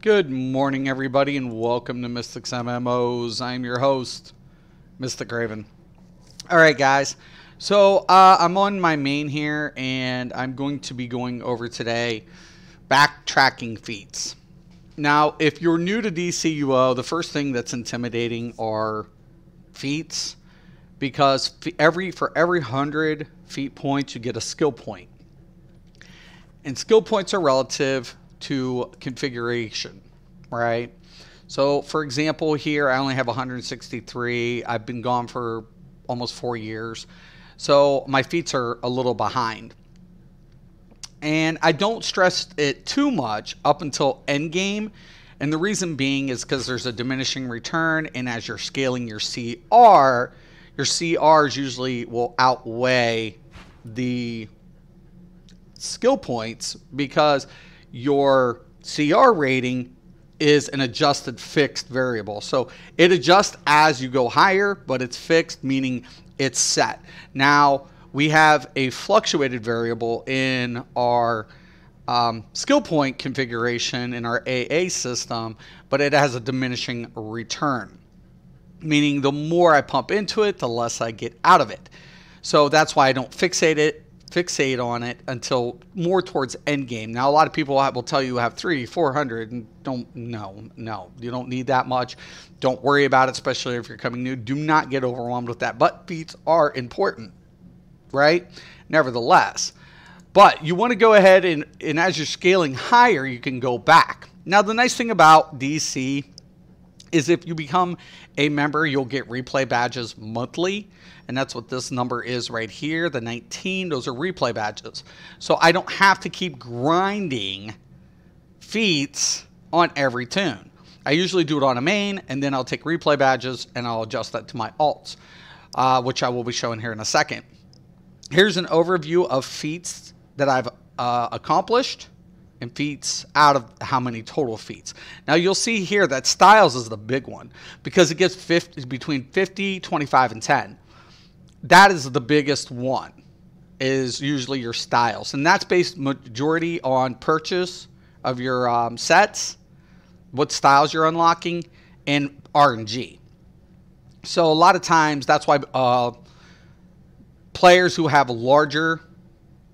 Good morning, everybody, and welcome to Mystics MMOs. I'm your host, Mystic Raven. All right, guys. So I'm on my main here, and I'm going to be going over today backtracking feats. Now, if you're new to DCUO, the first thing that's intimidating are feats, because for every 100 feat points, you get a skill point. And skill points are relative to configuration, right? So, for example, here I only have 163. I've been gone for almost 4 years. So my feats are a little behind. And I don't stress it too much up until end game. And the reason being is because there's a diminishing return. And as you're scaling your CRs usually will outweigh the skill points because your CR rating is an adjusted fixed variable. So it adjusts as you go higher, but it's fixed, meaning it's set. Now we have a fluctuated variable in our skill point configuration in our AA system, but it has a diminishing return, meaning the more I pump into it, the less I get out of it. So that's why I don't fixate on it until more towards end game. Now, a lot of people will tell you have 300-400 and no, you don't need that much. Don't worry about it, especially if you're coming new. Do not get overwhelmed with that. But feats are important, right? Nevertheless, but you want to go ahead and as you're scaling higher, you can go back. Now, the nice thing about DC is if you become a member, you'll get replay badges monthly. And that's what this number is right here, the 19. Those are replay badges. So I don't have to keep grinding feats on every tune. I usually do it on a main, and then I'll take replay badges, and I'll adjust that to my alts, which I will be showing here in a second. Here's an overview of feats that I've accomplished and feats out of how many total feats. Now you'll see here that styles is the big one because it gets between 50, 25, and 10. That is the biggest one, is usually your styles. And that's based majority on purchase of your sets, what styles you're unlocking, and RNG. So a lot of times that's why players who have larger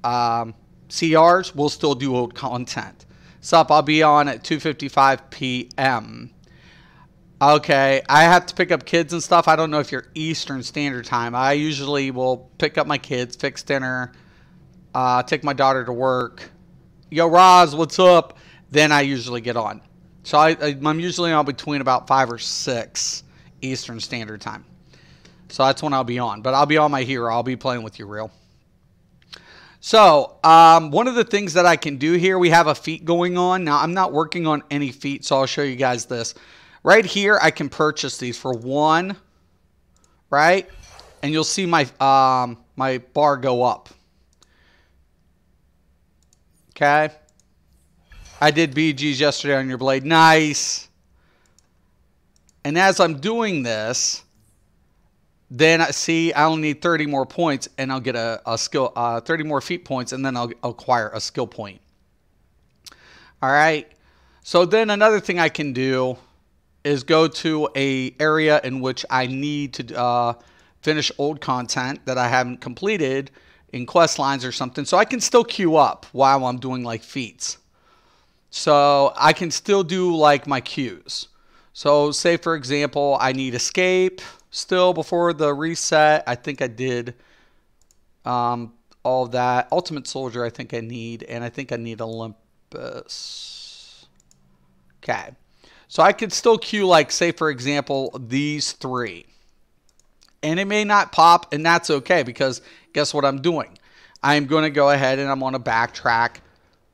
CRs will still do old content. Sup, I'll be on at 2:55 p.m. Okay, I have to pick up kids and stuff. I don't know if you're Eastern Standard Time. I usually will pick up my kids, fix dinner, take my daughter to work. Yo, Roz, what's up? Then I usually get on. So I'm usually on between about 5 or 6 Eastern Standard Time. So that's when I'll be on. But I'll be on my hero. I'll be playing with you real. So one of the things that I can do here, we have a feat going on. Now, I'm not working on any feat, so I'll show you guys this. Right here, I can purchase these for 1, right? And you'll see my my bar go up. Okay. I did BGs yesterday on your blade. Nice. And as I'm doing this, then I see I only need 30 more points, and I'll get a skill, 30 more feat points, and then I'll acquire a skill point. All right. So then another thing I can do is go to a area in which I need to finish old content that I haven't completed in quest lines or something. So I can still queue up while I'm doing like feats. So I can still do like my queues. So say for example, I need escape still before the reset. I think I did all of that. Ultimate Soldier I think I need, and I think I need Olympus. Okay. So I could still queue, like, say, for example, these 3. And it may not pop, and that's okay, because guess what I'm doing? I'm going to go ahead and I'm going to backtrack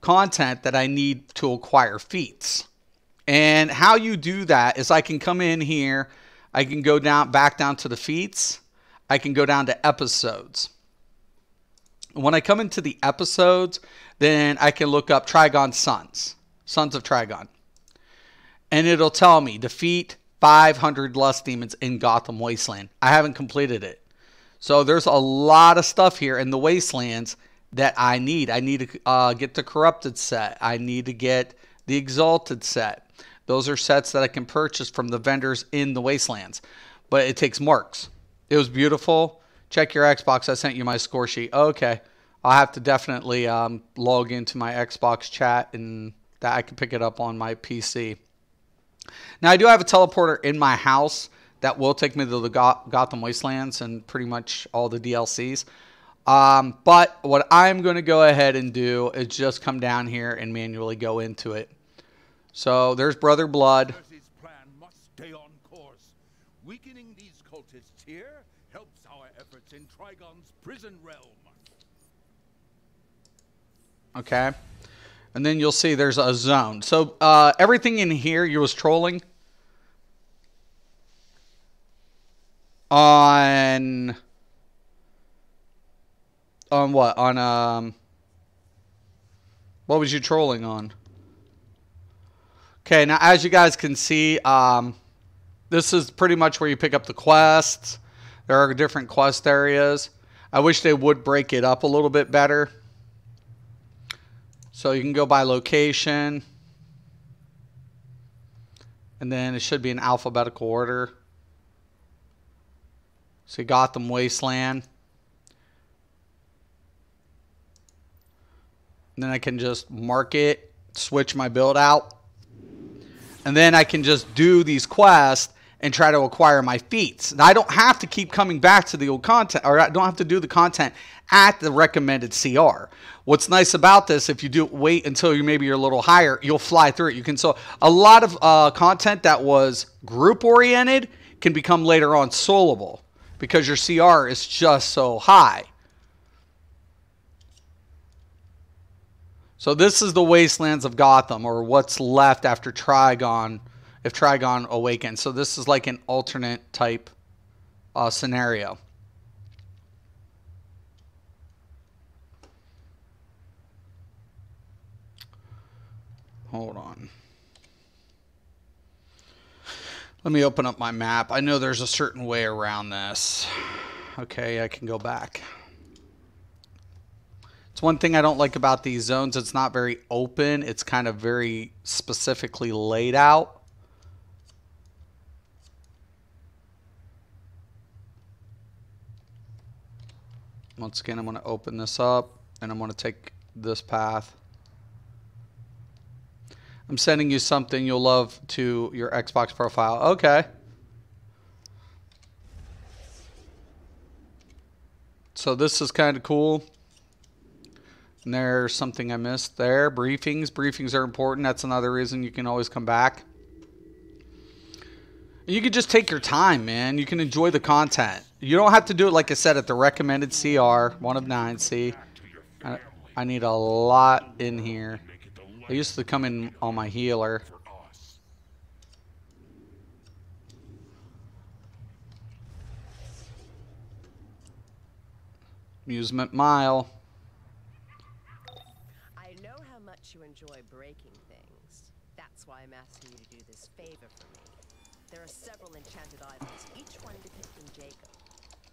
content that I need to acquire feats. And how you do that is I can come in here. I can go back down to the feats. I can go down to episodes. When I come into the episodes, then I can look up Trigon Sons of Trigon. And it'll tell me, defeat 500 Lust Demons in Gotham Wasteland. I haven't completed it. So there's a lot of stuff here in the Wastelands that I need. I need to get the Corrupted set. I need to get the Exalted set. Those are sets that I can purchase from the vendors in the Wastelands. But it takes marks. It was beautiful. Check your Xbox. I sent you my score sheet. Okay. I'll have to definitely log into my Xbox chat, and that I can pick it up on my PC. Now, I do have a teleporter in my house that will take me to the Gotham Wastelands and pretty much all the DLCs. But what I'm going to go ahead and do is just come down here and manually go into it. So there's Brother Blood. Plan must stay on course. Weakening these cultists here helps our efforts in Trigon's prison realm. Okay. And then you'll see there's a zone. So everything in here you was trolling on what? On what was you trolling on? Okay, now as you guys can see, this is pretty much where you pick up the quests. There are different quest areas. I wish they would break it up a little bit better. So you can go by location. And then it should be in alphabetical order. So Gotham Wasteland. And then I can just mark it, switch my build out. And then I can just do these quests and try to acquire my feats. Now, I don't have to keep coming back to the old content, or I don't have to do the content at the recommended CR. What's nice about this, if you do wait until you're a little higher, you'll fly through it. You can, so a lot of content that was group oriented can become later on soloable because your CR is just so high. So this is the Wastelands of Gotham, or what's left after Trigon, if Trigon awakens. So this is like an alternate type scenario. Hold on. Let me open up my map. I know there's a certain way around this. Okay, I can go back. It's one thing I don't like about these zones. It's not very open. It's kind of very specifically laid out. Once again, I'm going to open this up, and I'm going to take this path. I'm sending you something you'll love to your Xbox profile. Okay. So this is kind of cool. And there's something I missed there. Briefings. Briefings are important. That's another reason you can always come back. And you can just take your time, man. You can enjoy the content. You don't have to do it, like I said, at the recommended CR, 1 of 9. See, I need a lot in here. I used to come in on my healer. Amusement Mile. I know how much you enjoy breaking things. That's why I'm asking you to do this favor for me. There are several enchanted items, each one depicting Jacob.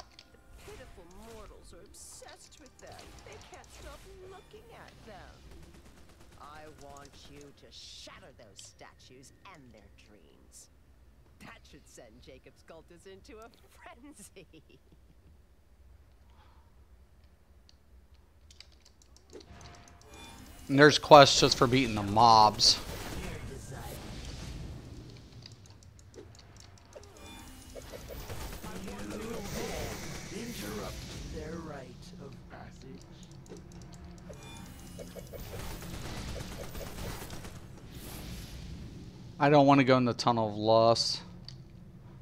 The pitiful mortals are obsessed with them. They can't stop looking at them. I want you to shatter those statues and their dreams. That should send Jacob's cultists into a frenzy. And there's quests just for beating the mobs. I don't want to go in the Tunnel of Lust,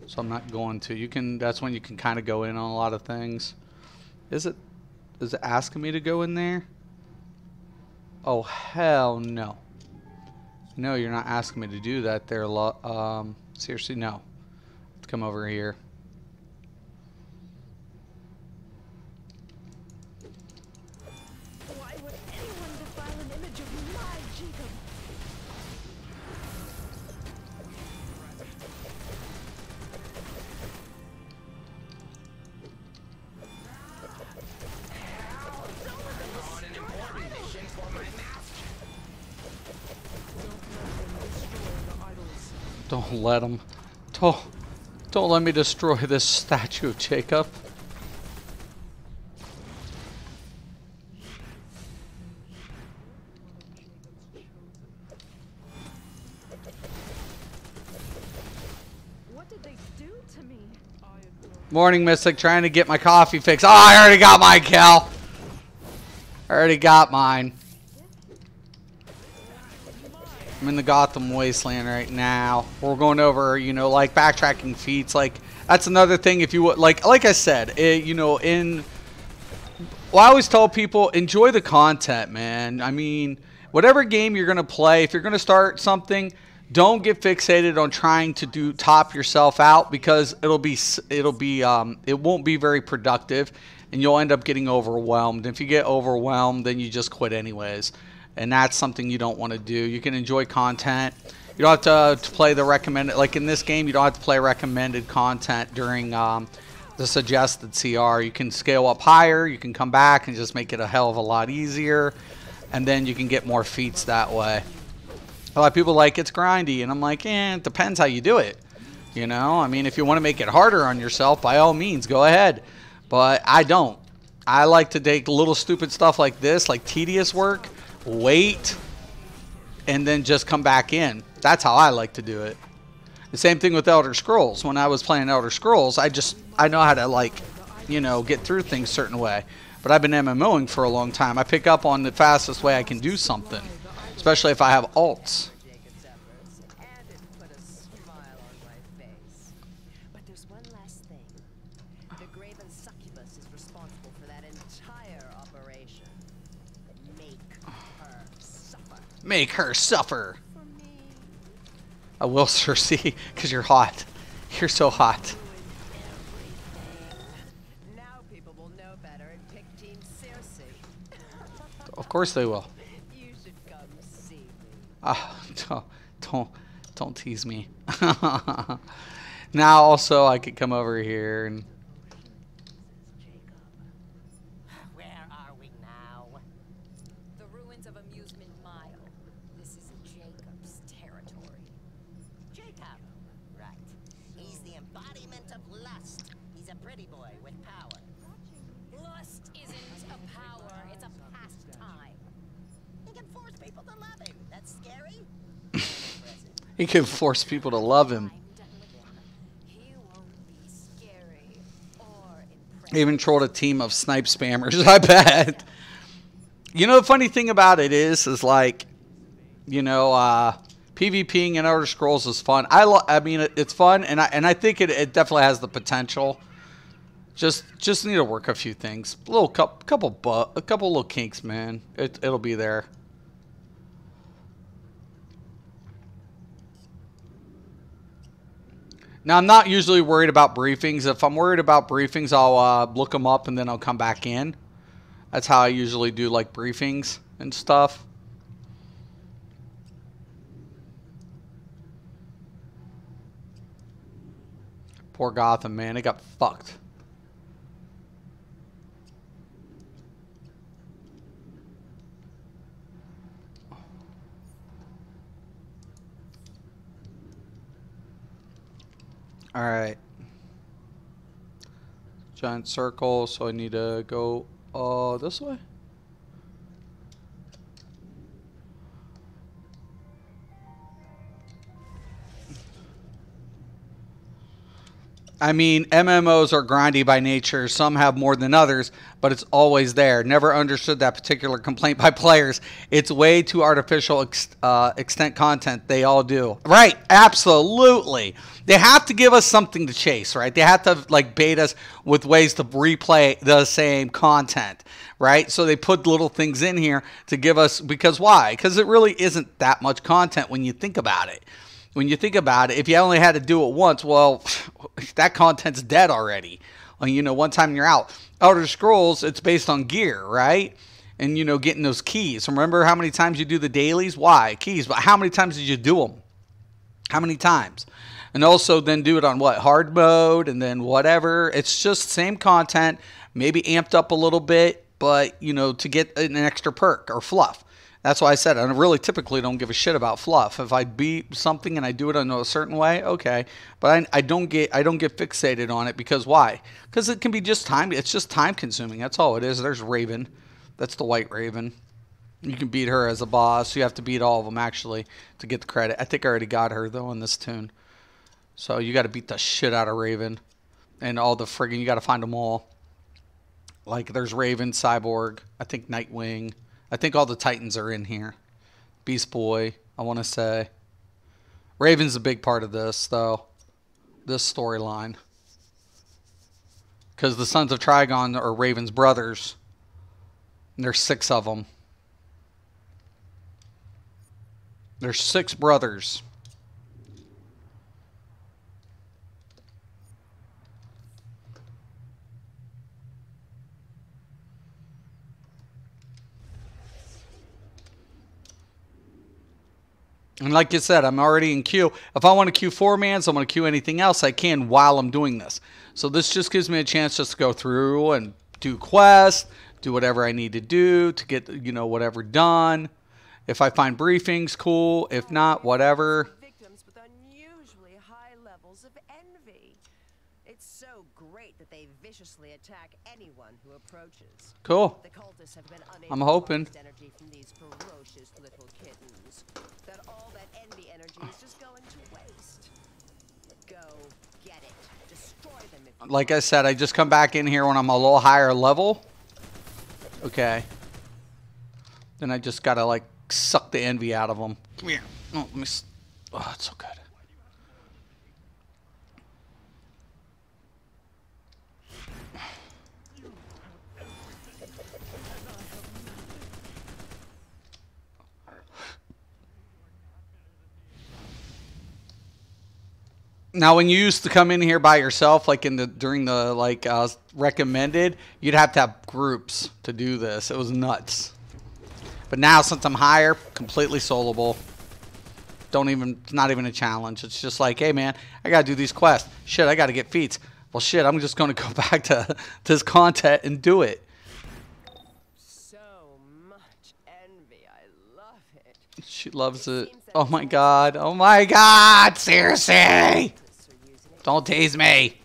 so I'm not going to. You can. That's when you can kind of go in on a lot of things. Is it asking me to go in there? Oh hell no! No, you're not asking me to do that. There, seriously, no. Let's come over here. Why would anyone defile an image of my Jacob? Don't let him. Don't let me destroy this statue of Jacob. What did they do to me? Morning, Mystic, trying to get my coffee fixed. Oh, I already got mine, Cal. I already got mine. I'm in the Gotham Wasteland right now. We're going over, you know, like backtracking feats. Like, that's another thing. If you like I said, you know, well, I always tell people, enjoy the content, man. I mean, whatever game you're gonna play, if you're gonna start something, don't get fixated on trying to top yourself out, because it won't be very productive, and you'll end up getting overwhelmed. If you get overwhelmed, then you just quit anyways. And that's something you don't want to do. You can enjoy content. You don't have to play the recommended, like in this game, you don't have to play recommended content during the suggested CR. You can scale up higher. You can come back and just make it a hell of a lot easier. And then you can get more feats that way. A lot of people like it's grindy. And I'm like, it depends how you do it. You know, I mean, if you want to make it harder on yourself, by all means, go ahead. But I don't. I like to take little stupid stuff like this, like tedious work, wait, and then just come back in. That's how I like to do it. The same thing with Elder Scrolls. When I was playing Elder Scrolls, I know how to, like, you know, get through things a certain way. But I've been MMOing for a long time. I pick up on the fastest way I can do something, especially if I have alts. Jacob's efforts, and it put a smile on my face. But there's one last thing. The Graven Succubus is responsible for that entire operation. Make her suffer. Make her suffer. For me. I will, Cersei, because you're hot. You're so hot. Now people will know better and pick Team Cersei. Of course they will. You should come see me. Don't tease me. Now also I could come over here and Where are we now? The ruins of Amusement Mile. This is Jacob's territory. Jacob. Right. He's the embodiment of lust. He's a pretty boy with power. Lust isn't a power, it's a pastime. He can force people to love him. That's scary. he can force people to love him. I'm done with him. He won't be scary or impressive. He even trolled a team of snipe spammers, I bet. You know, the funny thing about it is like, you know, PvPing in Elder Scrolls is fun. I mean, it's fun, and I think it definitely has the potential. Just need to work a few things. A couple little kinks, man. It'll be there. Now, I'm not usually worried about briefings. If I'm worried about briefings, I'll look them up and then I'll come back in. That's how I usually do, like, briefings and stuff. Poor Gotham, man. They got fucked. All right. Giant circle, so I need to go this way. I mean, MMOs are grindy by nature. Some have more than others, but it's always there. Never understood that particular complaint by players. It's way too artificial extent content. They all do. Right, absolutely. They have to give us something to chase, right? They have to, like, bait us with ways to replay the same content, right? So they put little things in here to give us, because why? Because it really isn't that much content when you think about it. When you think about it, if you only had to do it once, well, that content's dead already. Well, you know, one time you're out. Elder Scrolls, it's based on gear, right? And, you know, getting those keys. Remember how many times you do the dailies? Why? Keys. But how many times did you do them? How many times? And also then do it on what? Hard mode and then whatever. It's just same content, maybe amped up a little bit, but, you know, to get an extra perk or fluff. That's why I said I really typically don't give a shit about fluff. If I beat something and I do it in a certain way, okay. But I don't get fixated on it because why? Because it can be just time. It's just time consuming. That's all it is. There's Raven. That's the White Raven. You can beat her as a boss. You have to beat all of them actually to get the credit. I think I already got her though in this tune. So you got to beat the shit out of Raven, and all the friggin' you got to find them all. Like there's Raven, Cyborg. I think Nightwing. I think all the Titans are in here. Beast Boy, I want to say. Raven's a big part of this, though. This storyline. Because the Sons of Trigon are Raven's brothers. And there's 6 of them. There's 6 brothers. And like you said, I'm already in queue. If I want to queue 4-mans, I want to queue anything else I can while I'm doing this. So this just gives me a chance just to go through and do quests, do whatever I need to do to get, you know, whatever done. If I find briefings, cool. If not, whatever. Victims with unusually high levels of envy. It's so great that they viciously attack anyone who approaches. Cool. The cultists have been unable I'm to hoping. harvest energy from these ferocious little kittens. That all that envy energy is just going to waste. Go get it. Destroy them if you Like I said, I just come back in here when I'm a little higher level. Okay. Then I just gotta like suck the envy out of them. Come here. Oh, let me. Oh, it's so good. Now, when you used to come in here by yourself, like during the recommended, you'd have to have groups to do this. It was nuts. But now, since I'm higher, completely soloable. It's not even a challenge. It's just like, hey man, I gotta do these quests. Shit, I gotta get feats. Well, shit, I'm just gonna go back to this content and do it. so much envy. I love it. She loves it. Oh my god. Oh my god. Seriously. Don't tease me.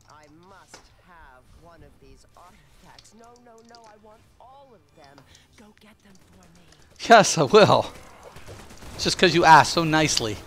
I must have one of these artifacts. No, no, no. I want all of them. Go get them for me. Yes, I will. It's just because you asked so nicely.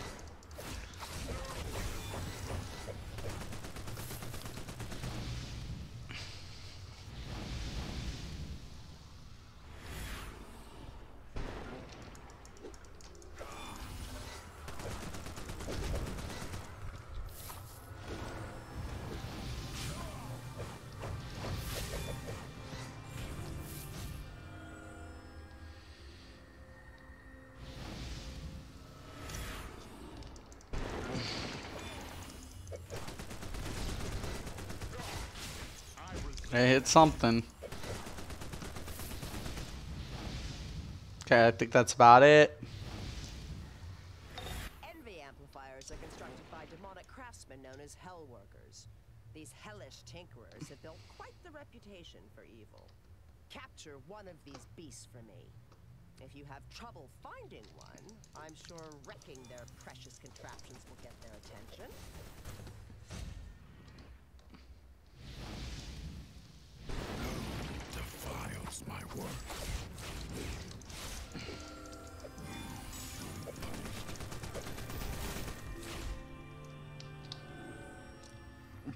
I hit something. Okay, I think that's about it. Envy amplifiers are constructed by demonic craftsmen known as Hellworkers. These hellish tinkerers have built quite the reputation for evil. Capture one of these beasts for me. If you have trouble finding one, I'm sure wrecking their precious contraptions will get their attention. Defiles my work.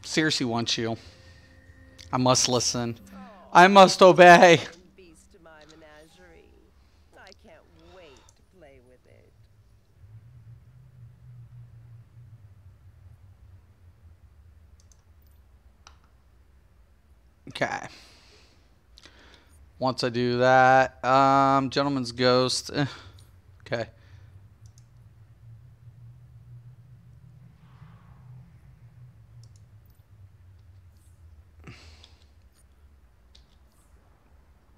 Seriously wants you. I must listen. I must obey. Beast to my menagerie. I can't wait to play with it. Okay. Once I do that, Gentleman's Ghost. Okay.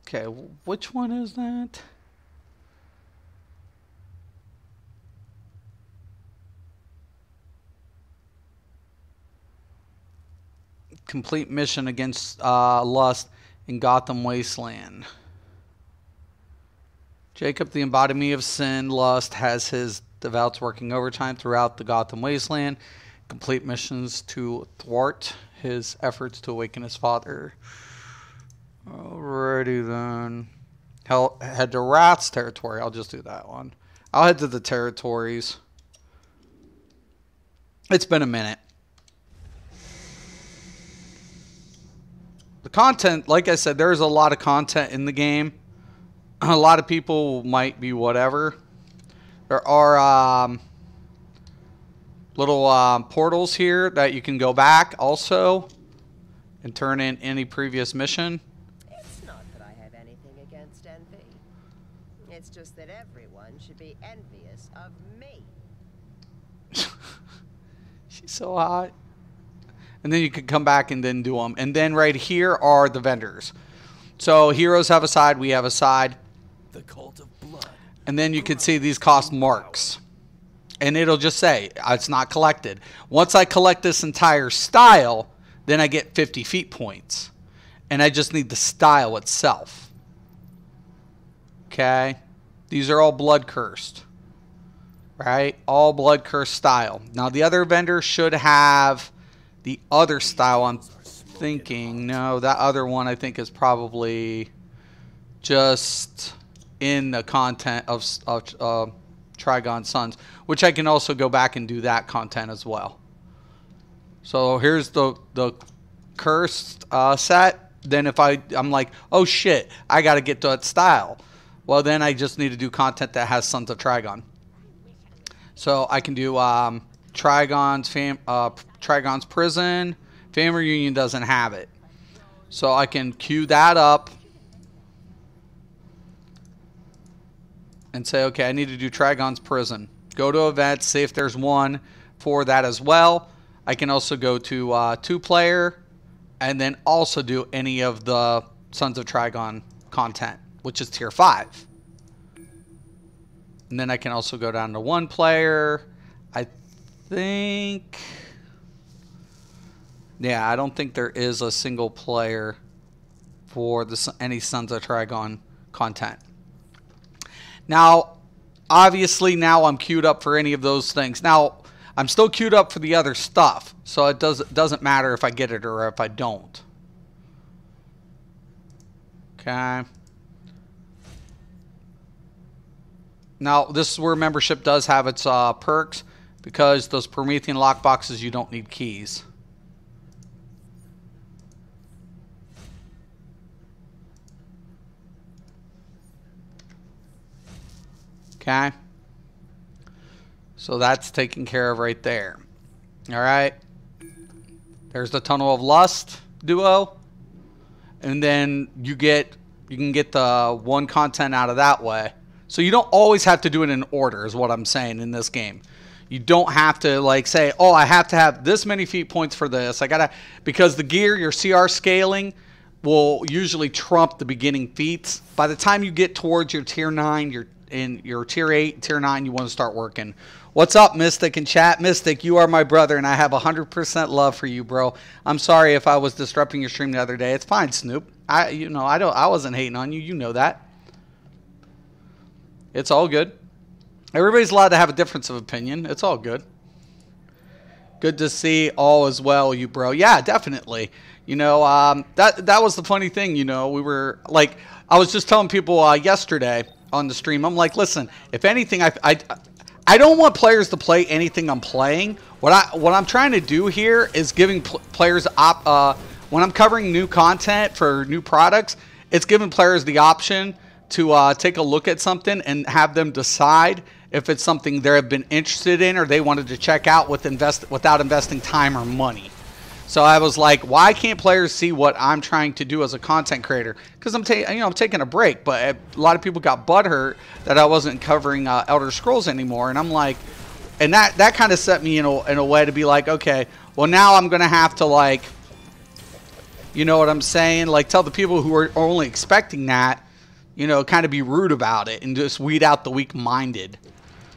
Okay, which one is that? Complete mission against Lust in Gotham Wasteland. Jacob, the embodiment of sin, lust, has his devouts working overtime throughout the Gotham wasteland. Complete missions to thwart his efforts to awaken his father. Alrighty then. Head to Wrath's territory. I'll just do that one. I'll head to the territories. It's been a minute. The content, like I said, there's a lot of content in the game. A lot of people might be whatever. There are little portals here that you can go back also and turn in any previous mission. It's not that I have anything against envy. It's just that everyone should be envious of me. She's so hot. And then you can come back and then do them. And then right here are the vendors. So heroes have a side, we have a side. The cult of blood. And then you can see these cost marks. And it'll just say, it's not collected. Once I collect this entire style, then I get 50 feat points. And I just need the style itself. Okay? These are all blood cursed. Right? All blood cursed style. Now the other vendor should have the other style. I'm thinking, no, that other one I think is probably just in the content of Trigon Sons, which I can also go back and do that content as well. So here's the cursed set. Then if I'm like, oh shit, I got to get to that style. Well, then I just need to do content that has Sons of Trigon. So I can do Trigon's Prison. Family Reunion doesn't have it. So I can queue that up and say, okay, I need to do Trigon's Prison. Go to events, see if there's one for that as well. I can also go to 2-player and then also do any of the Sons of Trigon content, which is tier 5. And then I can also go down to 1-player. I think... yeah, I don't think there is a single player for any Sons of Trigon content. Now, obviously, now I'm queued up for any of those things. Now, I'm still queued up for the other stuff, so it doesn't matter if I get it or if I don't. Okay. Now, this is where membership does have its perks, because those Promethean lockboxes, you don't need keys. Okay. So that's taken care of right there. All right. There's the Tunnel of Lust duo. And then you can get the one content out of that way. So you don't always have to do it in order is what I'm saying in this game. You don't have to like say, oh, I have to have this many feat points for this. Because the gear, your CR scaling will usually trump the beginning feats. By the time you get towards your tier 9, your tier 8, tier 9, you want to start working. What's up, Mystic in chat? Mystic, you are my brother, and I have 100% love for you, bro. I'm sorry if I was disrupting your stream the other day. It's fine, Snoop. I wasn't hating on you. You know that. It's all good. Everybody's allowed to have a difference of opinion. It's all good. Good to see all as well, you bro. Yeah, definitely. You know, that was the funny thing. You know, we were like, I was just telling people yesterday on the stream. I'm like, listen, if anything, I don't want players to play anything I'm playing. What I'm trying to do here is giving players when I'm covering new content for new products, it's giving players the option to take a look at something and have them decide if it's something they've been interested in or they wanted to check out without investing time or money. So I was like, why can't players see what I'm trying to do as a content creator? Because I'm taking a break, but a lot of people got butthurt that I wasn't covering Elder Scrolls anymore, and I'm like, and that kind of set me in a way to be like, okay, well now I'm gonna have to like, you know what I'm saying? Like tell the people who are only expecting that, you know, kind of be rude about it and just weed out the weak-minded.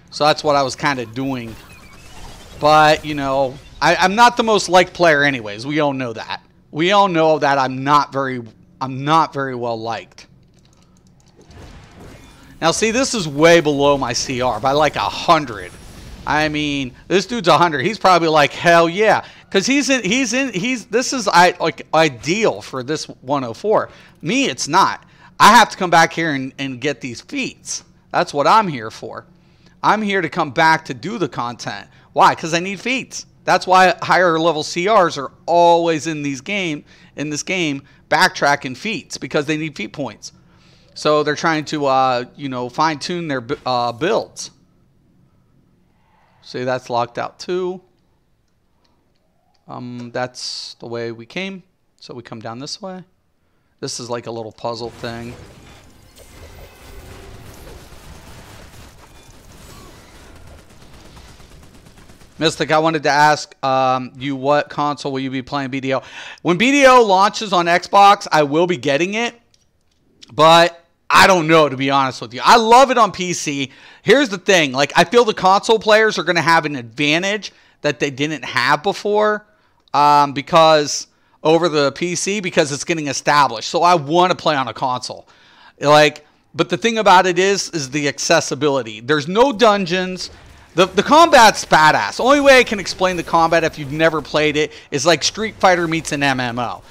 So that's what I was kind of doing. But you know, I'm not the most liked player anyways. We all know that. We all know that I'm not very well liked. Now, see, this is way below my CR by like 100. I mean, this dude's 100. He's probably like, hell yeah, because this is like ideal for this 104. Me, it's not. I have to come back here and get these feats. That's what I'm here for. I'm here to come back to do the content. Why? Because I need feats. That's why higher level CRs are always in this game backtracking feats, because they need feat points. So they're trying to you know, fine tune their builds. See, that's locked out too. That's the way we came. So we come down this way. This is like a little puzzle thing. Mystic, I wanted to ask you, what console will you be playing BDO? When BDO launches on Xbox, I will be getting it. But I don't know, to be honest with you. I love it on PC. Here's the thing. Like, I feel the console players are going to have an advantage that they didn't have before because over the PC, because it's getting established. So I want to play on a console. Like, but the thing about it is the accessibility. There's no dungeons. The combat's badass. The only way I can explain the combat if you've never played it is like Street Fighter meets an MMO.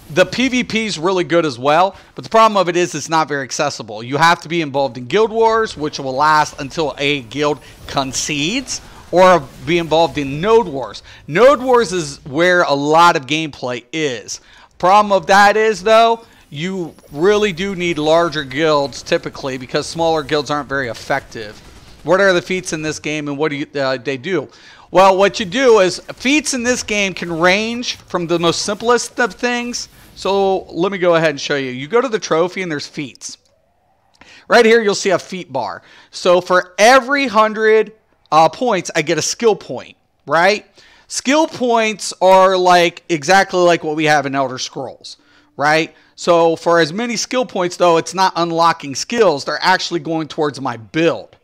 The PvP is really good as well, but the problem of it is it's not very accessible. You have to be involved in guild wars, which will last until a guild concedes, or be involved in node wars. Node wars is where a lot of gameplay is. Problem of that is, though, you really do need larger guilds typically, because smaller guilds aren't very effective. What are the feats in this game, and what do they do? Well, what you do is, feats in this game can range from the most simplest of things. So let me go ahead and show you. You go to the trophy and there's feats. Right here you'll see a feat bar. So for every 100 points, I get a skill point, right? Skill points are like exactly like what we have in Elder Scrolls, right? So for as many skill points, though, it's not unlocking skills. They're actually going towards my build,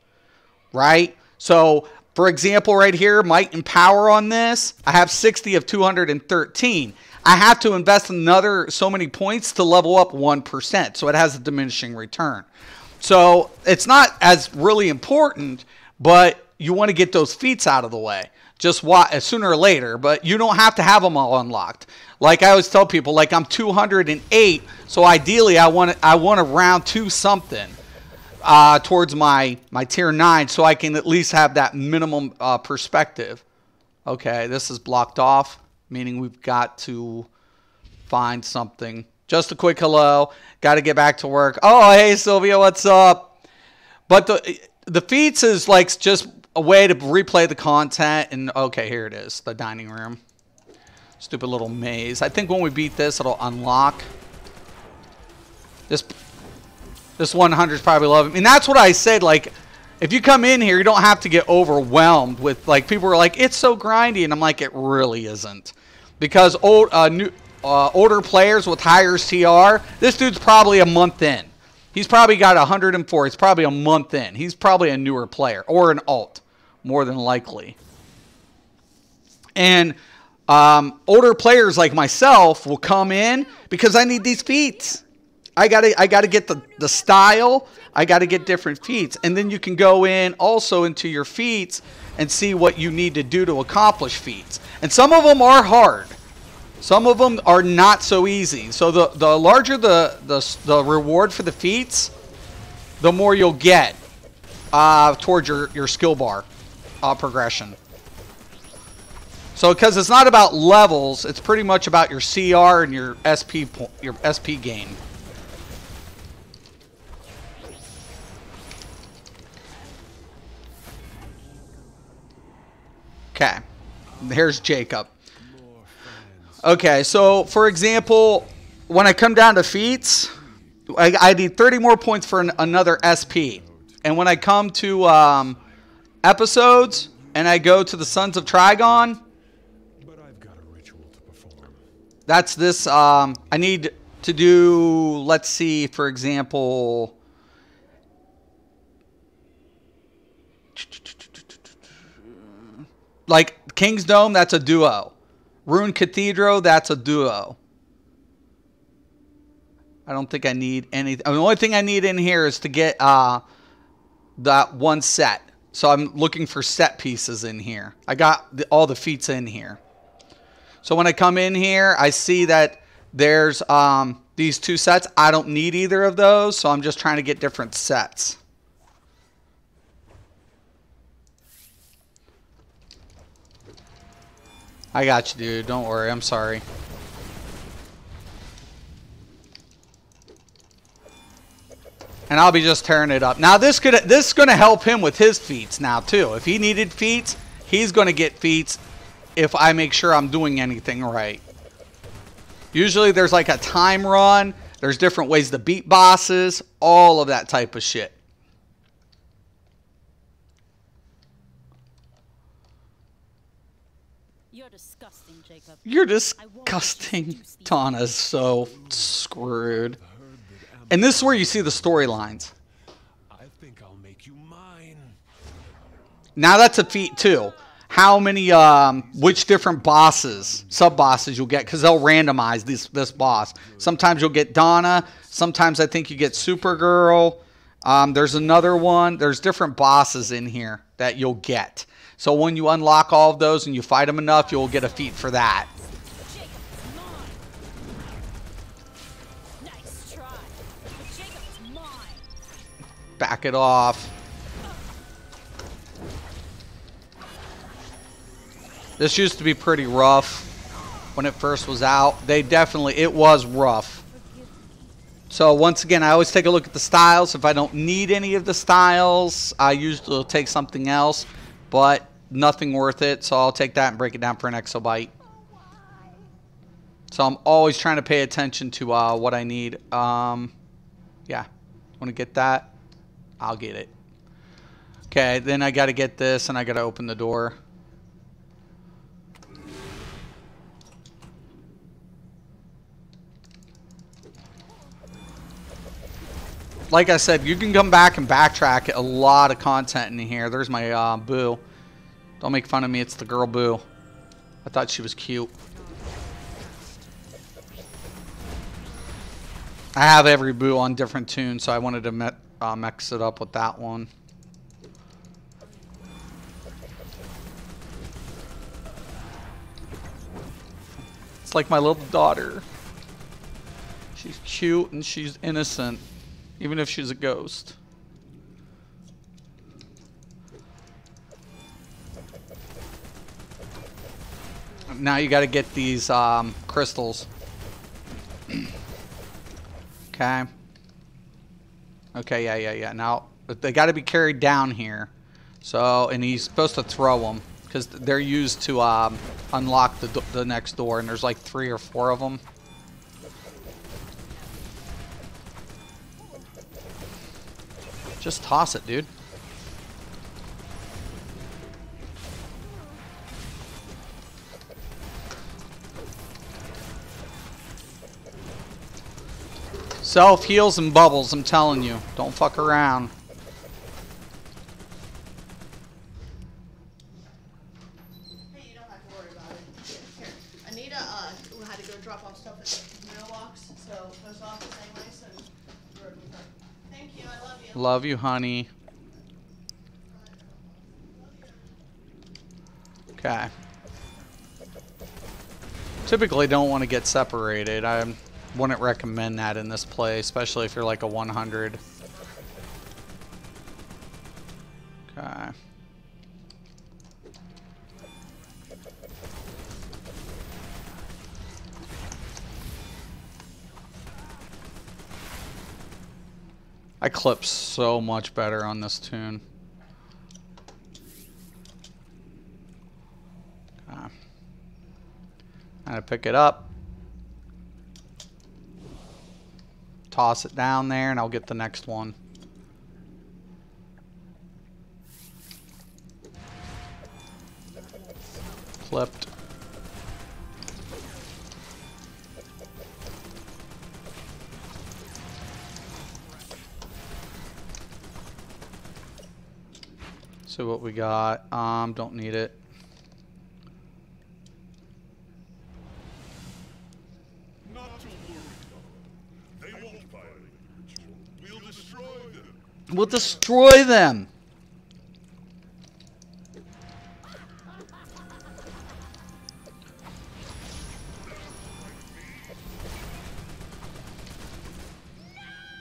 right? So for example, right here, might and power on this, I have 60 of 213. I have to invest another so many points to level up 1%. So it has a diminishing return. So it's not as really important, but you want to get those feats out of the way. Just sooner or later, but you don't have to have them all unlocked. Like I always tell people, like I'm 208, so ideally I want to round to something towards my tier 9, so I can at least have that minimum perspective. Okay, this is blocked off, meaning we've got to find something. Just a quick hello. Got to get back to work. Oh, hey, Sylvia, what's up? But the feats is like just a way to replay the content. And okay, here it is, the dining room. Stupid little maze. I think when we beat this, it'll unlock. This 100 is probably love. I mean, that's what I said. Like, if you come in here, you don't have to get overwhelmed with, like, people are like, it's so grindy. And I'm like, it really isn't. Because older players with higher CR, this dude's probably a month in. He's probably got 104. He's probably a month in. He's probably a newer player or an alt, more than likely. And older players like myself will come in because I need these feats. I gotta get the style. I gotta get different feats, and then you can go in also into your feats and see what you need to do to accomplish feats. And some of them are hard. Some of them are not so easy. So the larger the reward for the feats, the more you'll get towards your skill bar progression. So because it's not about levels, it's pretty much about your CR and your SP gain. Okay, here's Jacob. Okay, so for example, when I come down to feats, I need 30 more points for another SP. And when I come to episodes and I go to the Sons of Trigon, that's this. I need to do, let's see, for example, like King's Dome, that's a duo. Rune Cathedral, that's a duo. I don't think I need anything. The only thing I need in here is to get that one set. So I'm looking for set pieces in here. I got all the feats in here. So when I come in here, I see that there's these two sets. I don't need either of those, so I'm just trying to get different sets. I got you, dude. Don't worry. I'm sorry. And I'll be just tearing it up. Now this is gonna help him with his feats now too. If he needed feats, he's gonna get feats if I make sure I'm doing anything right. Usually there's like a time run, there's different ways to beat bosses, all of that type of shit. You're disgusting, Jacob. You're disgusting. Tana's so screwed. And this is where you see the storylines. I think I'll make you mine. Now that's a feat too. How many, which different bosses, sub-bosses you'll get, because they'll randomize this boss. Sometimes you'll get Donna. Sometimes I think you get Supergirl. There's another one. There's different bosses in here that you'll get. So when you unlock all of those and you fight them enough, you'll get a feat for that. Nice try. Jacob's mine. Back it off. This used to be pretty rough when it first was out. It was rough. So once again, I always take a look at the styles. If I don't need any of the styles, I usually will take something else, but nothing worth it. So I'll take that and break it down for an exobyte. So I'm always trying to pay attention to what I need. Yeah, want to get that? I'll get it. Okay, then I got to get this and I got to open the door. Like I said, you can come back and backtrack a lot of content in here. There's my Boo. Don't make fun of me. It's the girl Boo. I thought she was cute. I have every Boo on different tunes, so I wanted to mix it up with that one. It's like my little daughter. She's cute and she's innocent. Even if she's a ghost. Now you got to get these crystals. Okay. Okay, yeah. Now, they got to be carried down here. So, and he's supposed to throw them. Because they're used to unlock the next door. And there's like 3 or 4 of them. Just toss it, dude. Self heals and bubbles, I'm telling you. Don't fuck around. Hey, you don't have to worry about it. Here. Anita had to go drop off stuff at the mailbox, so post office anyway, so just rode with her. Thank you, I love you. Love you, honey. Okay. Typically don't want to get separated. I wouldn't recommend that in this play, especially if you're like a 100. Okay. I clip so much better on this tune. Okay. I gotta pick it up. Toss it down there and I'll get the next one. Clipped. See what we got. Don't need it. Not to worry. They won't violate the ritual. We'll destroy them. We'll destroy them.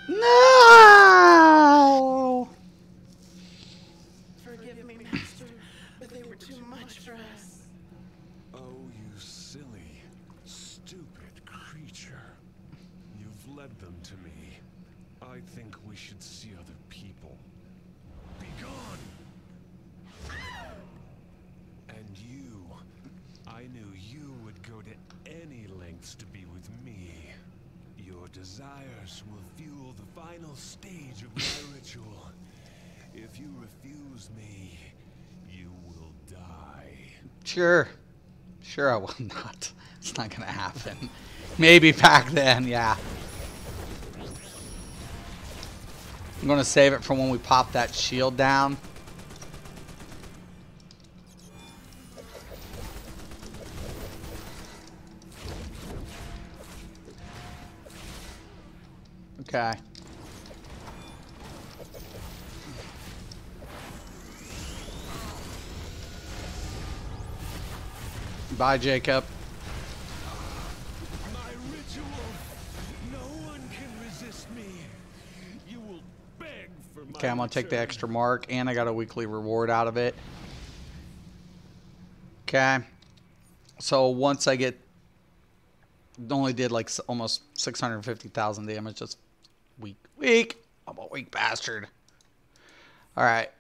No! Forgive me, Master, but they were too much for us. Oh, you silly, stupid creature. You've led them to me. I think we should see other people. Be gone! And you, I knew you would go to any lengths to be with me. Your desires will fuel the final stage of my ritual. If you refuse me, you will die. Sure. Sure I will not. It's not gonna happen. Maybe back then, yeah. I'm gonna save it for when we pop that shield down. Okay. Bye, Jacob. My ritual! No one can resist me. You will beg for my Okay, I'm gonna take the return. extra mark, and I got a weekly reward out of it. Okay. So once I get, only did like almost 650,000 damage. Just weak. I'm a weak bastard. All right.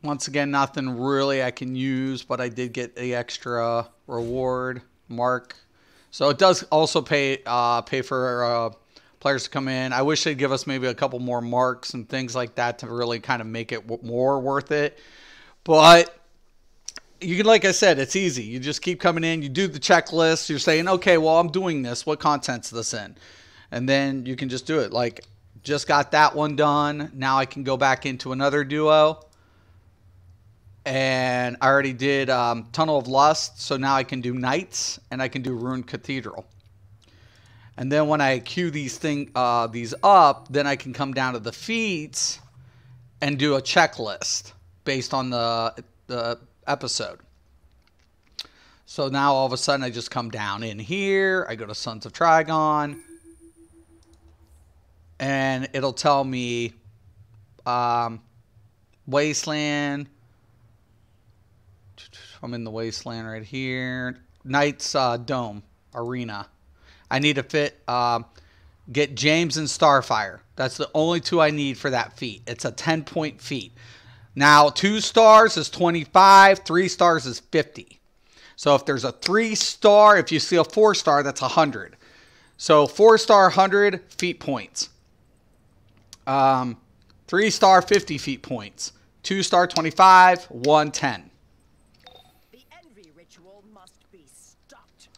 Once again, nothing really I can use, but I did get the extra reward mark. So it does also pay for players to come in. I wish they'd give us maybe a couple more marks and things like that to really kind of make it more worth it. But you can, like I said, it's easy. You just keep coming in. You do the checklist. You're saying, okay, well, I'm doing this. What content's this in? And then you can just do it. Like, just got that one done. Now I can go back into another duo. And I already did Tunnel of Lust. So now I can do Knights and I can do Ruined Cathedral. And then when I queue these up, then I can come down to the feats and do a checklist based on the episode. So now all of a sudden I just come down in here. I go to Sons of Trigon. And it'll tell me Wasteland. I'm in the Wasteland right here. Knights Dome Arena. I need to get James and Starfire. That's the only two I need for that feat. It's a 10-point feat. Now, 2 stars is 25. 3 stars is 50. So if there's a 3-star, if you see a 4-star, that's 100. So 4-star, 100 feat points. 3-star, 50 feat points. 2-star, 25. 110. The envy ritual must be stopped.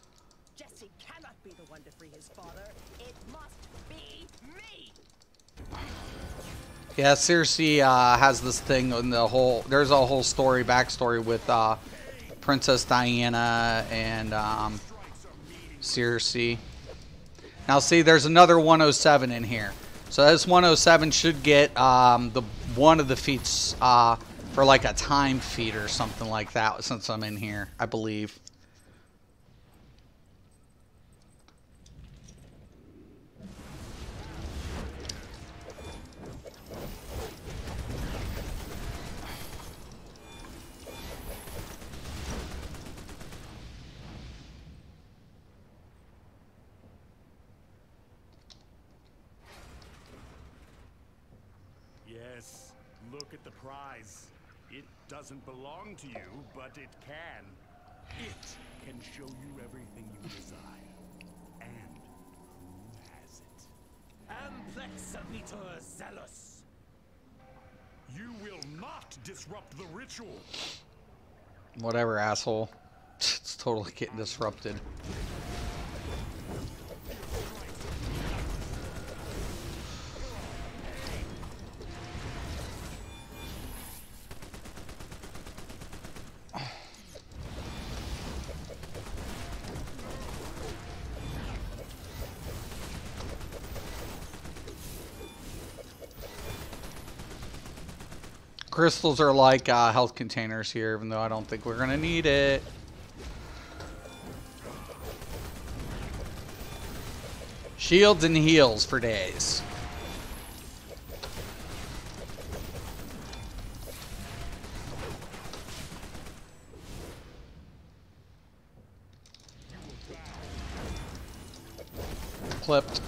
Jesse cannot be the one to free his father. It must be me. Yeah, Cersei has this thing in the whole. There's a whole backstory with Princess Diana and Cersei. Now, see, there's another 107 in here. So this 107 should get one of the feats for like a time feat or something like that. Since I'm in here, I believe. Yes, look at the prize. It doesn't belong to you, but it can. It can show you everything you desire. And who has it? Amplexavitor Zealous. You will not disrupt the ritual. Whatever, asshole. It's totally getting disrupted. Crystals are like health containers here, even though I don't think we're gonna need it. Shields and heals for days. Clipped.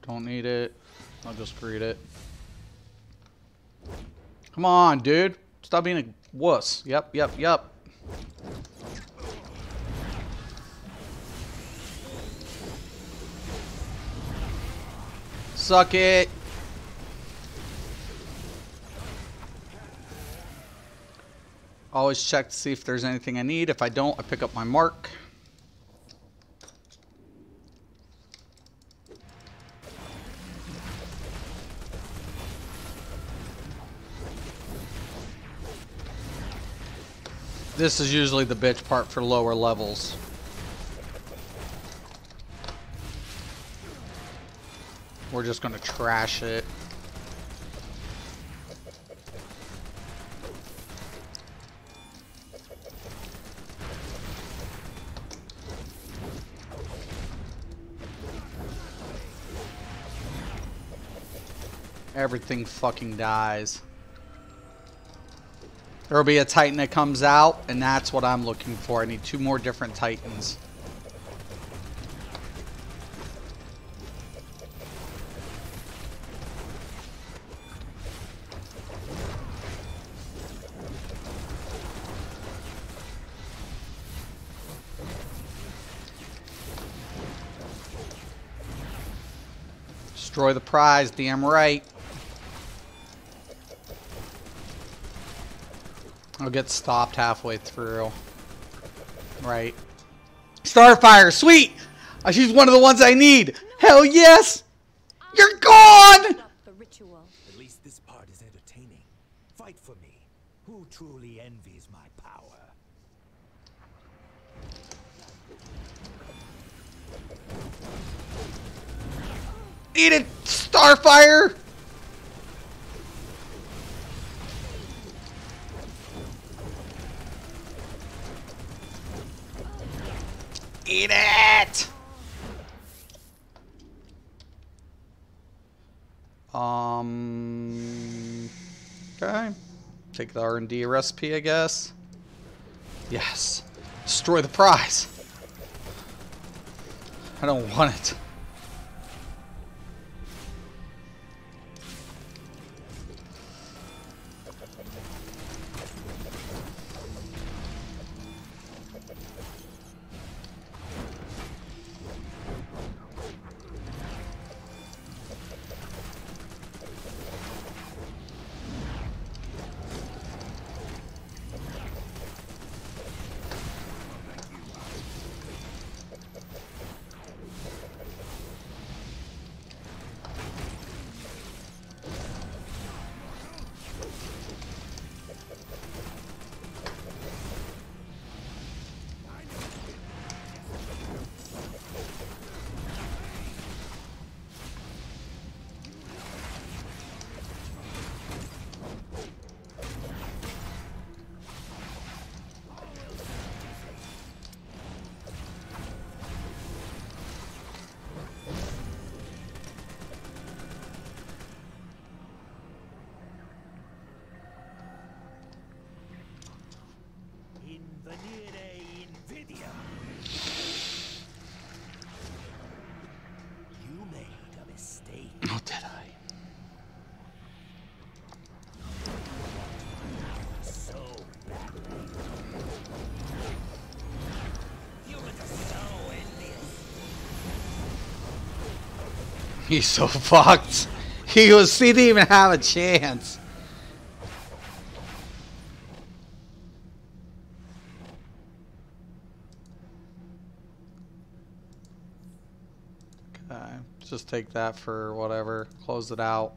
Don't need it. I'll just read it. Come on, dude. Stop being a wuss. Yep, yep, yep. Suck it. Always check to see if there's anything I need. If I don't, I pick up my mark. This is usually the bitch part for lower levels. We're just gonna trash it. Everything fucking dies. There'll be a Titan that comes out, and that's what I'm looking for. I need 2 more different Titans. Destroy the prize, damn right. I'll get stopped halfway through. Right. Starfire, sweet! She's one of the ones I need! Hell yes! You're gone! The ritual. At least this part is entertaining. Fight for me. Who truly envies my power? Eat it, Starfire! Eat it! Okay. Take the R&D recipe, I guess. Yes. Destroy the prize. I don't want it. You made a mistake. Oh, did I? So badly. Humans are so envious. He's so fucked. He didn't even have a chance. Okay, just take that for whatever. Close it out.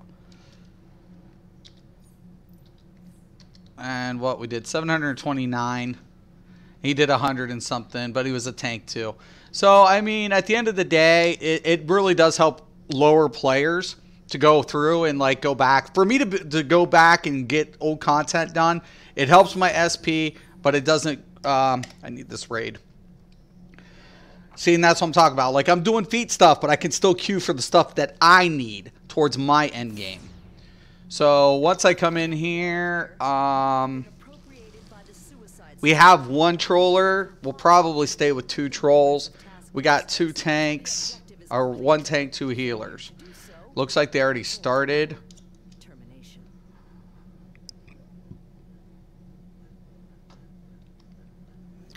And what we did, 729. He did 100 and something, but he was a tank too. So, I mean, at the end of the day, it really does help lower players to go through and like go back. For me to go back and get old content done, it helps my SP, but it doesn't. I need this raid. See, and that's what I'm talking about. Like, I'm doing feat stuff, but I can still queue for the stuff that I need towards my end game. So once I come in here, we have one troller. We'll probably stay with 2 trolls. We got 2 tanks, or 1 tank, 2 healers. Looks like they already started.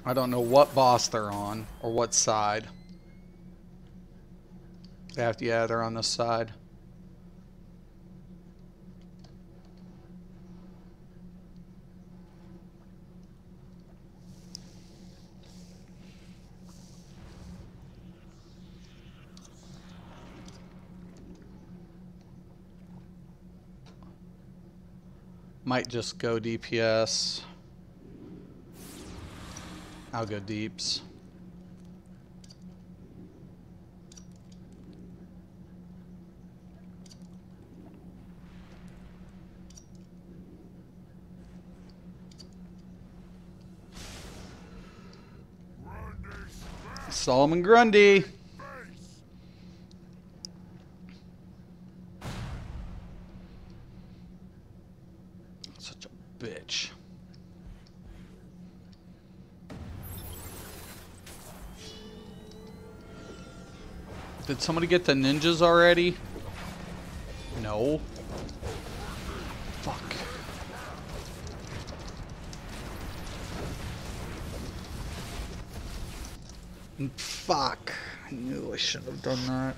I don't know what boss they're on or what side. Yeah, they're on this side. Might just go DPS. I'll go deeps. Solomon Grundy. Such a bitch. Did somebody get the ninjas already? No. Fuck. Fuck. I knew I shouldn't have done that.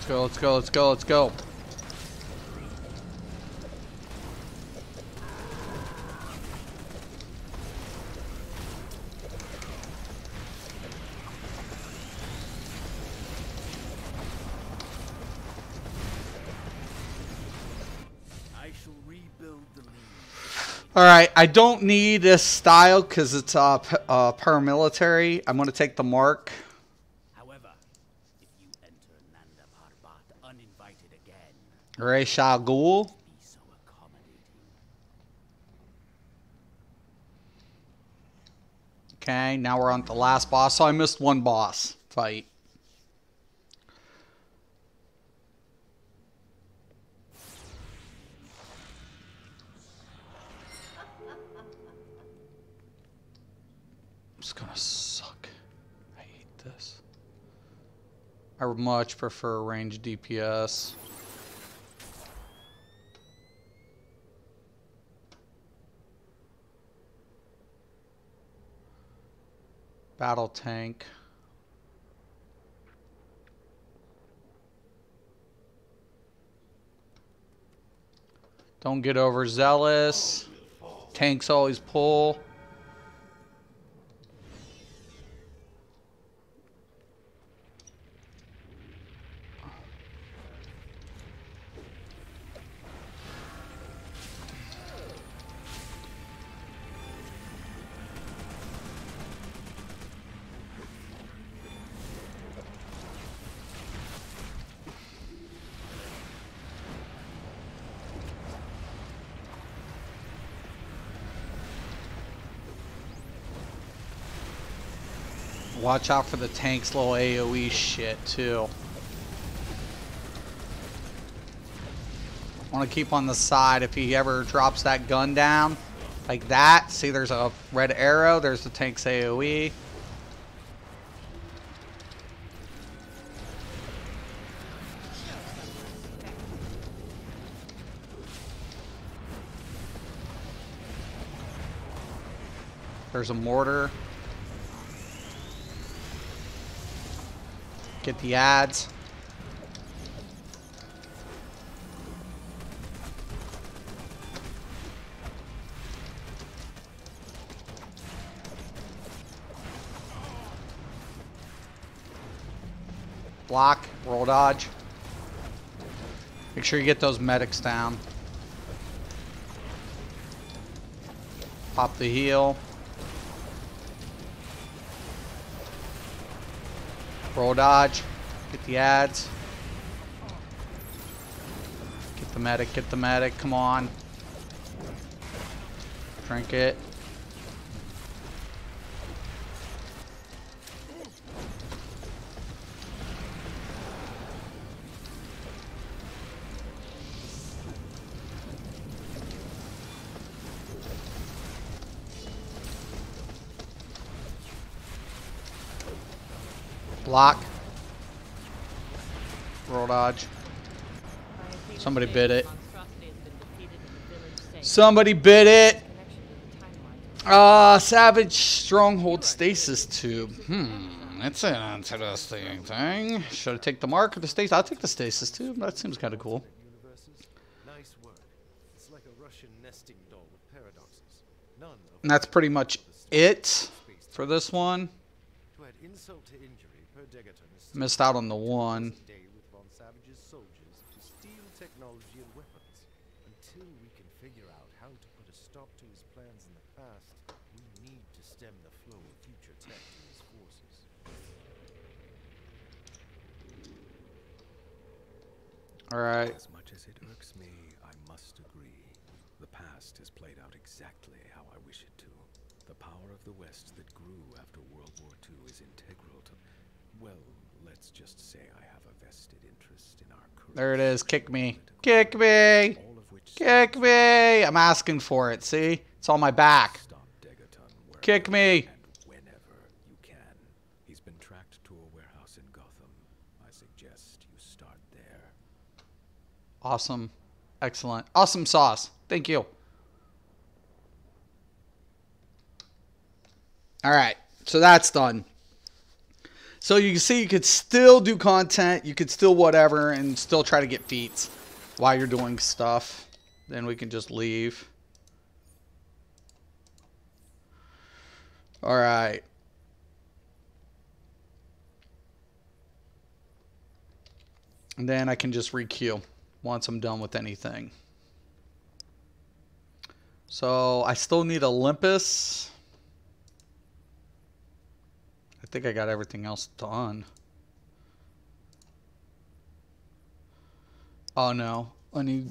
Let's go, let's go, let's go, let's go. I shall rebuild the lead. All right, I don't need this style because it's paramilitary. I'm going to take the mark. However, if you enter Nanda Parbat uninvited again, Ray Shah Ghul. be so accommodating. Okay, now we're on to the last boss. So I missed one boss fight. It's gonna suck. I hate this. I would much prefer range DPS. Battle tank. Don't get overzealous. Tanks always pull. Watch out for the tank's little AoE shit, too. Want to keep on the side if he ever drops that gun down. Like that. See, there's a red arrow. There's the tank's AoE. There's a mortar. Get the ads. Block, roll dodge. Make sure you get those medics down. Pop the heal. Roll dodge. Get the ads. Get the medic, get the medic. Come on. Drink it. Block. Roll dodge. Somebody bit it. Somebody bit it. Savage Stronghold Stasis Tube. That's an interesting thing. Should I take the mark or the stasis? I'll take the Stasis Tube. That seems kind of cool. Nice work. It's like a Russian nesting doll with paradoxes. None of And that's pretty much it for this one. to add insult to injury, per Degaton is Missed out on the one. day with Von Savage's soldiers to steal technology and weapons. Until we can figure out how to put a stop to his plans in the past, we need to stem the flow of future tech to his forces. Alright. As much as it irks me, I must agree. The past has played out exactly how I wish it to. The power of the West that grew after World War II is integral to, well, let's just say I have a vested interest in our current. There it is. Kick me. Kick me. All of which Kick me. I'm asking for it. See? It's on my back. stop Degaton wherever Kick me. and whenever you can. He's been tracked to a warehouse in Gotham. I suggest you start there. Awesome. Excellent. Awesome sauce. Thank you. Alright. So that's done. So you can see you could still do content. You could still whatever and still try to get feats while you're doing stuff. Then we can just leave. Alright. And then I can just requeue once I'm done with anything. So I still need Olympus. I think I got everything else done. Oh no, I need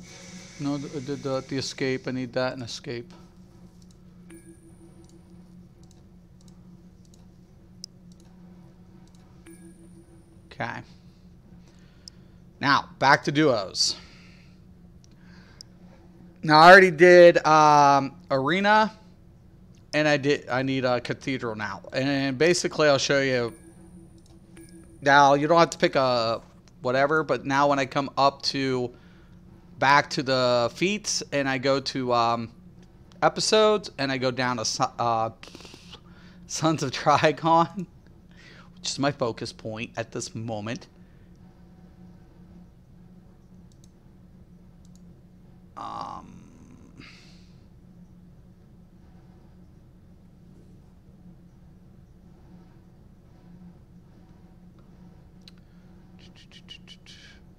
the escape. I need that and escape. Okay. Now back to duos. Now I already did arena, and I need a cathedral now. And basically I'll show you. Now you don't have to pick a whatever, but now when I come up to back to the feats and I go to episodes and I go down to Sons of Trigon, which is my focus point at this moment.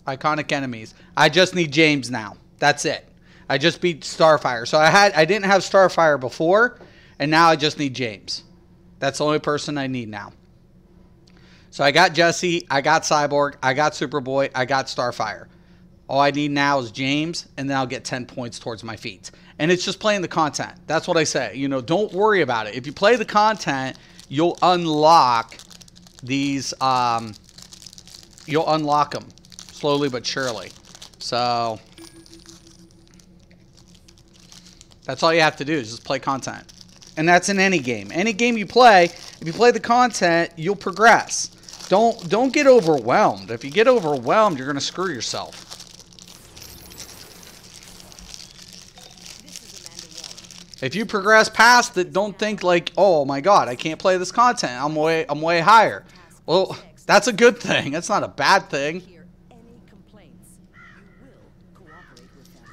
Iconic enemies. I just need James now. That's it. I just beat Starfire. So I didn't have Starfire before, and now I just need James. That's the only person I need now. So I got Jesse, I got Cyborg, I got Superboy, I got Starfire. All I need now is James, and then I'll get 10 points towards my feats. And it's just playing the content. That's what I say. You know, don't worry about it. If you play the content, you'll unlock these. You'll unlock them slowly but surely. So that's all you have to do is just play content. And that's in any game. Any game you play, if you play the content, you'll progress. Don't get overwhelmed. If you get overwhelmed, you're going to screw yourself. If you progress past it, don't think like, oh my God, I can't play this content. I'm way higher. Well, that's a good thing. That's not a bad thing. Hear any complaints, you will cooperate with them.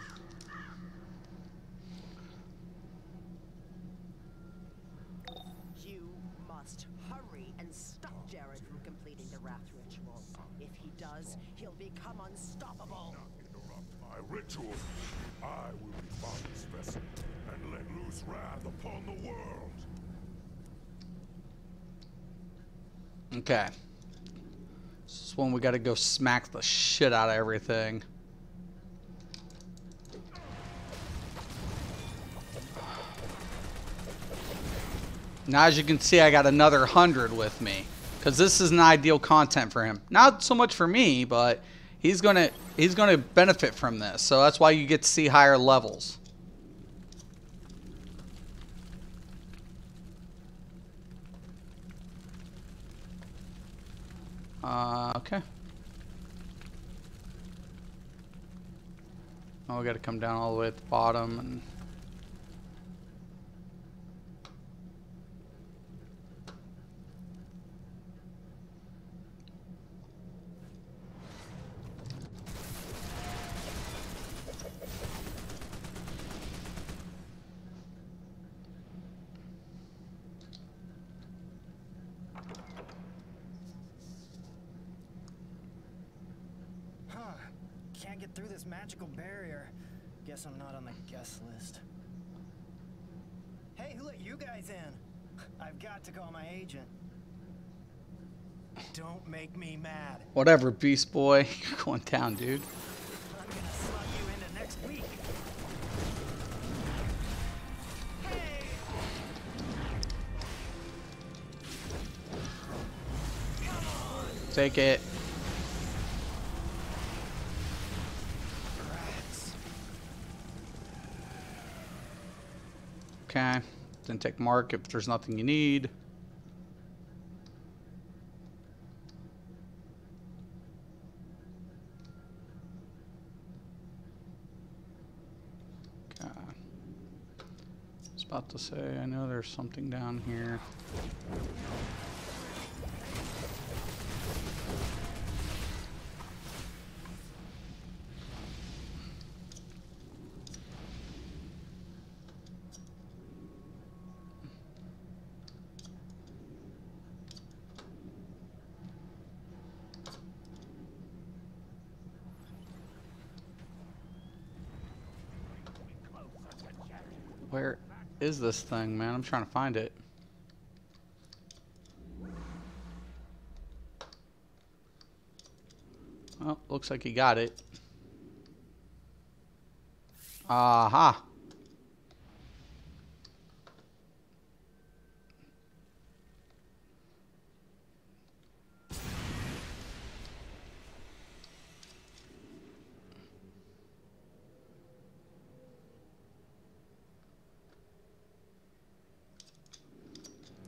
You must hurry and stop Jared from completing the Wrath ritual. If he does, he'll become unstoppable. Interrupt my ritual. I will be Father's vessel and let loose wrath upon the world. Okay. This is when we got to go smack the shit out of everything. Now, as you can see, I got another 100 with me, because this is an ideal content for him. Not so much for me, but he's gonna benefit from this. So that's why you get to see higher levels. Okay. Oh, we got to come down all the way at the bottom and. Can't get through this magical barrier. Guess I'm not on the guest list. Hey, who let you guys in? I've got to call my agent. Don't make me mad. Whatever, Beast Boy. You're going down, dude. I'm gonna slug you into next week. Hey! Take it. Okay. Then take mark if there's nothing you need. Okay. I was about to say, I know there's something down here. Where is this thing, man? I'm trying to find it. Oh, looks like he got it. Aha.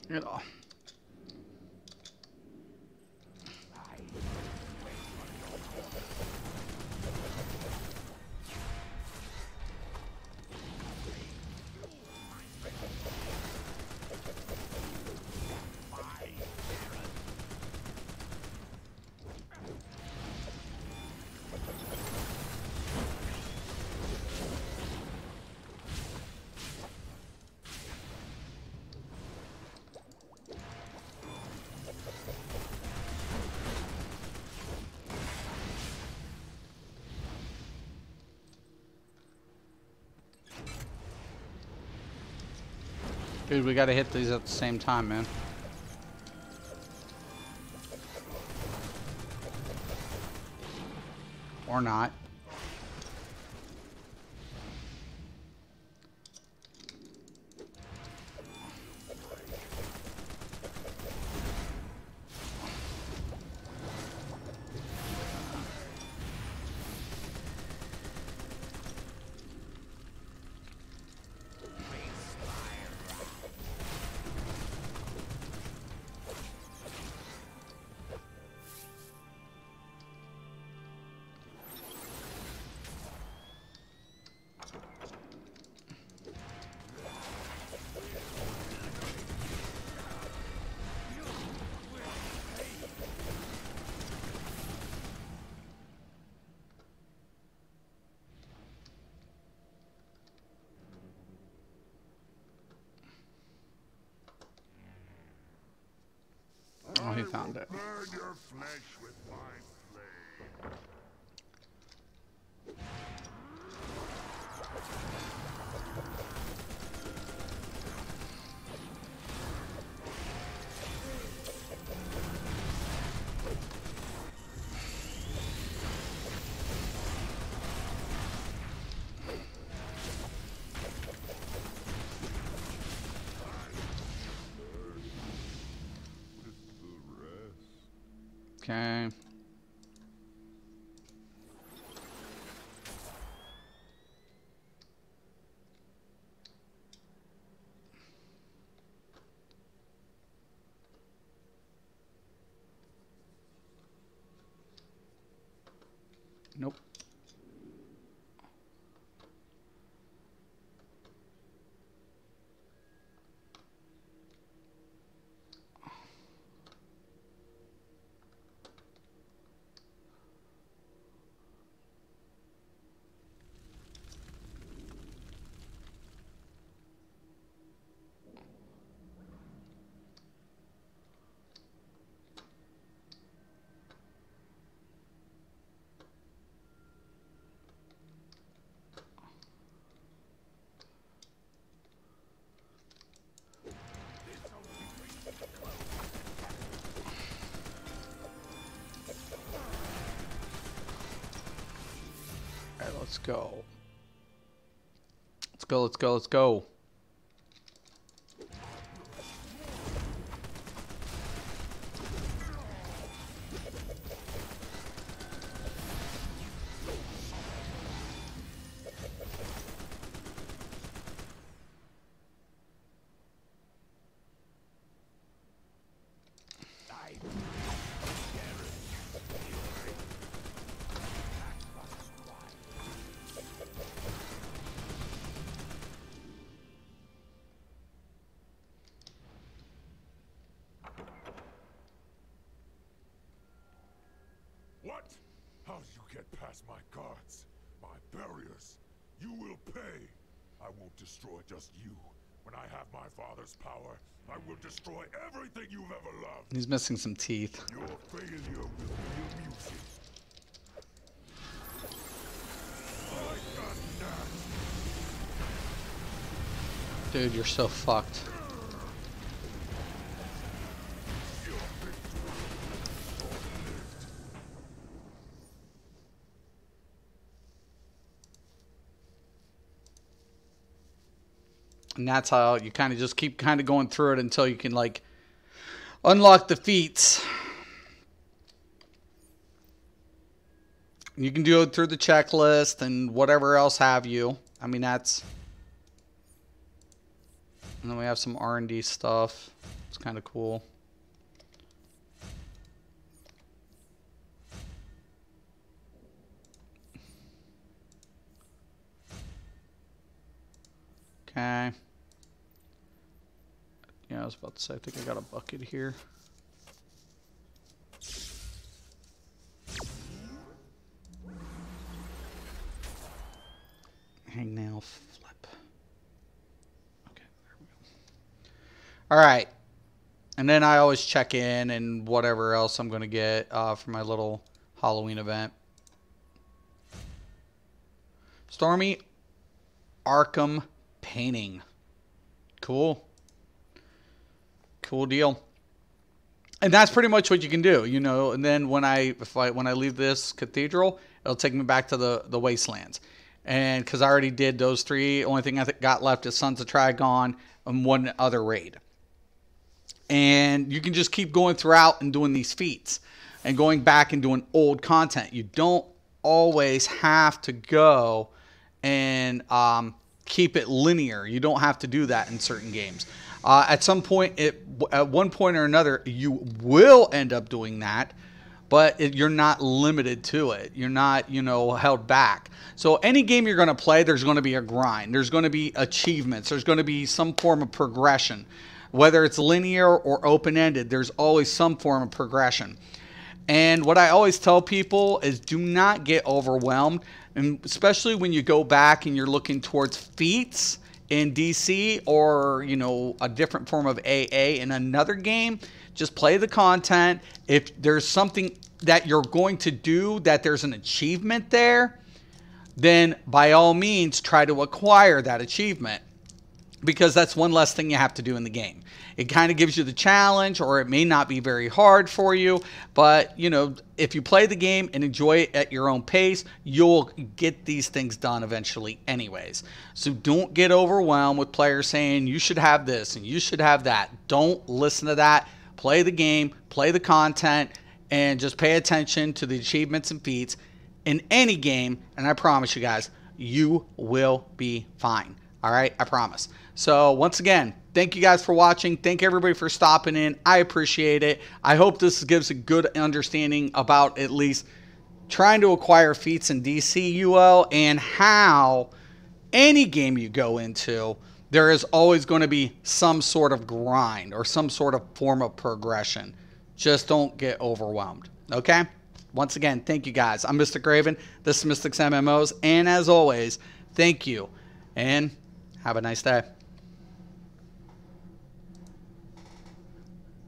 Get off. Dude, we gotta hit these at the same time, man. Or not. Oh, he found it. Burn your flesh with my flame. Okay. Nope. All right, let's go. Let's go, let's go, let's go. What? How did you get past my guards? My barriers? You will pay. I won't destroy just you. When I have my father's power, I will destroy everything you've ever loved. He's missing some teeth. Your failure will be amusing. I got that. Dude, you're so fucked. And that's how you kind of just keep kind of going through it until you can like unlock the feats. You can do it through the checklist and whatever else have you. I mean, that's... And then we have some R&D stuff. It's kind of cool. Okay. Yeah, I was about to say, I think I got a bucket here. Hangnail flip. Okay, there we go. All right. And then I always check in and whatever else I'm going to get for my little Halloween event. Stormy Arkham painting. Cool. Cool deal. And that's pretty much what you can do, you know. And then when I leave this cathedral, it'll take me back to the wastelands. And because I already did those 3, only thing I got left is Sons of Trigon and 1 other raid. And you can just keep going throughout and doing these feats and going back and doing old content. You don't always have to go and keep it linear. You don't have to do that in certain games. At some point, at one point or another, you will end up doing that, but you're not limited to it. You're not, you know, held back. So any game you're going to play, there's going to be a grind. There's going to be achievements. There's going to be some form of progression. Whether it's linear or open-ended, there's always some form of progression. And what I always tell people is do not get overwhelmed, and especially when you go back and you're looking towards feats in DC or, you know, a different form of AA in another game. Just play the content. If there's something that you're going to do, that there's an achievement there, then by all means try to acquire that achievement, because that's one less thing you have to do in the game. It kind of gives you the challenge, or it may not be very hard for you, but, you know, if you play the game and enjoy it at your own pace, you'll get these things done eventually anyways. So don't get overwhelmed with players saying you should have this and you should have that. Don't listen to that. Play the game, play the content, and just pay attention to the achievements and feats in any game, and I promise you guys, you will be fine. All right, I promise. So once again, thank you guys for watching. Thank everybody for stopping in. I appreciate it. I hope this gives a good understanding about at least trying to acquire feats in DCUO and how any game you go into, there is always going to be some sort of grind or some sort of form of progression. Just don't get overwhelmed. Okay? Once again, thank you guys. I'm Mystic Raven. This is Mystics MMOs. And as always, thank you. And have a nice day.